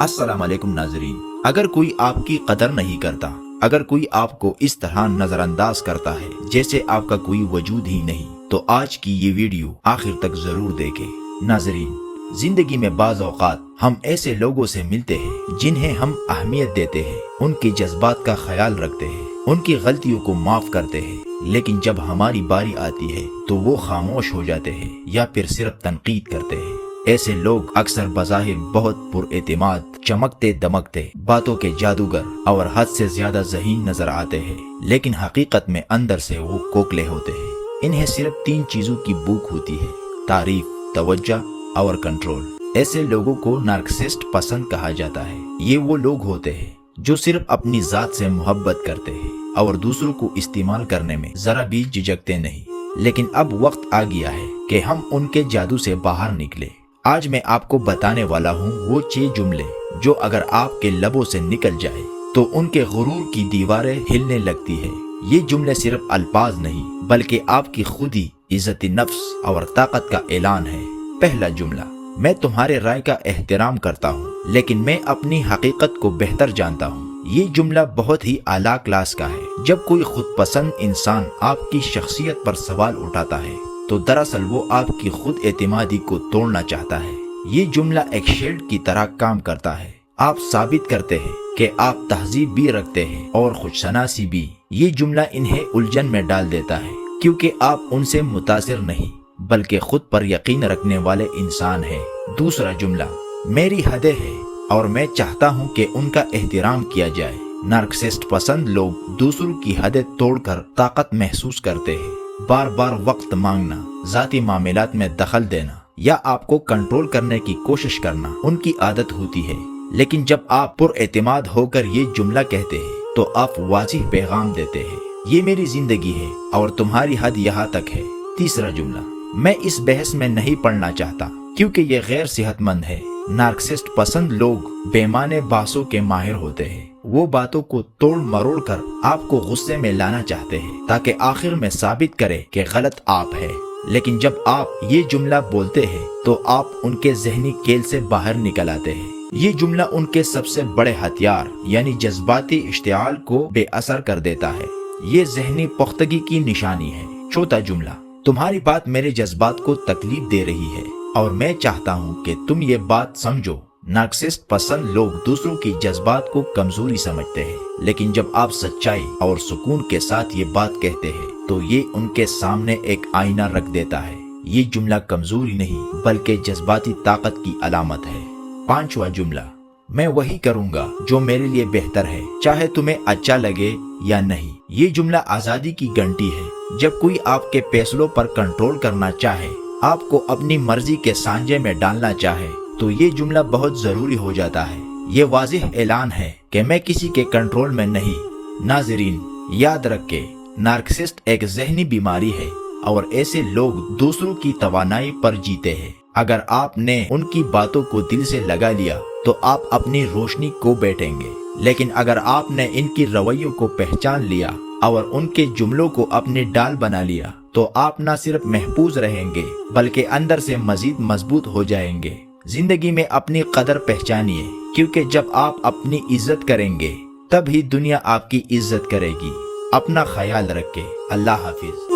अस्सलाम वालेकुम नाज़रीन। अगर कोई आपकी कदर नहीं करता, अगर कोई आपको इस तरह नजरअंदाज करता है जैसे आपका कोई वजूद ही नहीं, तो आज की ये वीडियो आखिर तक जरूर देखें। नाज़रीन, जिंदगी में बाज़ औक़ात हम ऐसे लोगों से मिलते हैं जिन्हें हम अहमियत देते हैं, उनके जज्बात का ख्याल रखते हैं, उनकी गलतियों को माफ करते हैं, लेकिन जब हमारी बारी आती है तो वो खामोश हो जाते हैं या फिर सिर्फ तनकीद करते हैं। ऐसे लोग अक्सर बज़ाहिर बहुत पुरएतिमाद, चमकते दमकते, बातों के जादूगर और हद से ज्यादा ज़हीन नजर आते हैं, लेकिन हकीकत में अंदर से वो खोखले होते हैं। इन्हें सिर्फ 3 चीजों की भूख होती है: तारीफ, तवज्जो और कंट्रोल। ऐसे लोगों को नार्सिसिस्ट पसंद कहा जाता है। ये वो लोग होते हैं जो सिर्फ अपनी जात से मोहब्बत करते हैं और दूसरों को इस्तेमाल करने में जरा भी झिझकते नहीं। लेकिन अब वक्त आ गया है कि हम उनके जादू से बाहर निकले। आज मैं आपको बताने वाला हूँ वो 6 जुमले जो अगर आपके लबों से निकल जाए तो उनके गुरूर की दीवारें हिलने लगती है। ये जुमले सिर्फ अल्फाज नहीं बल्कि आपकी खुदी, इज्जत नफ्स और ताकत का ऐलान है। पहला जुमला: मैं तुम्हारे राय का एहतराम करता हूँ, लेकिन मैं अपनी हकीकत को बेहतर जानता हूँ। ये जुमला बहुत ही आला क्लास का है। जब कोई खुद पसंद इंसान आपकी शख्सियत पर सवाल उठाता है तो दरअसल वो आपकी खुद एतमादी को तोड़ना चाहता है। ये जुमला एक शील्ड की तरह काम करता है। आप साबित करते हैं कि आप तहजीब भी रखते हैं और खुशशनासी भी। ये जुमला इन्हें उलझन में डाल देता है क्योंकि आप उनसे मुतासिर नहीं बल्कि खुद पर यकीन रखने वाले इंसान हैं। दूसरा जुमला: मेरी हदें हैं और मैं चाहता हूं कि उनका एहतराम किया जाए। नार्सिसिस्ट पसंद लोग दूसरों की हदें तोड़कर ताकत महसूस करते हैं। बार बार वक्त मांगना, जाती मामलात में दखल देना या आपको कंट्रोल करने की कोशिश करना उनकी आदत होती है। लेकिन जब आप पुरएतिमाद होकर ये जुमला कहते हैं तो आप वाज़िह पैगाम देते हैं: ये मेरी जिंदगी है और तुम्हारी हद यहाँ तक है। तीसरा जुमला: मैं इस बहस में नहीं पढ़ना चाहता क्योंकि ये गैर सेहतमंद है। नार्सिसिस्ट पसंद लोग बेमाने बातों के माहिर होते हैं। वो बातों को तोड़ मरोड़ कर आपको गुस्से में लाना चाहते हैं ताकि आखिर में साबित करे कि गलत आप है। लेकिन जब आप ये जुमला बोलते हैं तो आप उनके जहनी खेल से बाहर निकल आते हैं। ये जुमला उनके सबसे बड़े हथियार यानी जज्बाती इश्तिआल को बेअसर कर देता है। ये जहनी पुख्तगी की निशानी है। चौथा जुमला: तुम्हारी बात मेरे जज्बात को तकलीफ दे रही है और मैं चाहता हूँ कि तुम ये बात समझो। नार्सिसिस्ट पसंद लोग दूसरों की जज्बात को कमजोरी समझते हैं, लेकिन जब आप सच्चाई और सुकून के साथ ये बात कहते हैं तो ये उनके सामने एक आईना रख देता है। ये जुमला कमजोरी नहीं बल्कि जज्बाती ताकत की अलामत है। 5वां जुमला: मैं वही करूँगा जो मेरे लिए बेहतर है, चाहे तुम्हें अच्छा लगे या नहीं। ये जुमला आजादी की घंटी है। जब कोई आपके फैसलों पर कंट्रोल करना चाहे, आपको अपनी मर्जी के सांचे में डालना चाहे, तो ये जुमला बहुत जरूरी हो जाता है। ये वाज़िह ऐलान है कि मैं किसी के कंट्रोल में नहीं। नाज़रीन, याद रखें, नार्सिसिस्ट एक ज़हनी बीमारी है और ऐसे लोग दूसरों की तवानाई पर जीते हैं। अगर आपने उनकी बातों को दिल से लगा लिया तो आप अपनी रोशनी को बैठेंगे, लेकिन अगर आपने इनकी रवैयों को पहचान लिया और उनके जुमलों को अपनी डाल बना लिया तो आप न सिर्फ महफूज रहेंगे बल्कि अंदर से मजीद मजबूत हो जाएंगे। जिंदगी में अपनी कदर पहचानिए, क्योंकि जब आप अपनी इज्जत करेंगे तभी दुनिया आपकी इज्जत करेगी। अपना ख्याल रखें। अल्लाह हाफिज।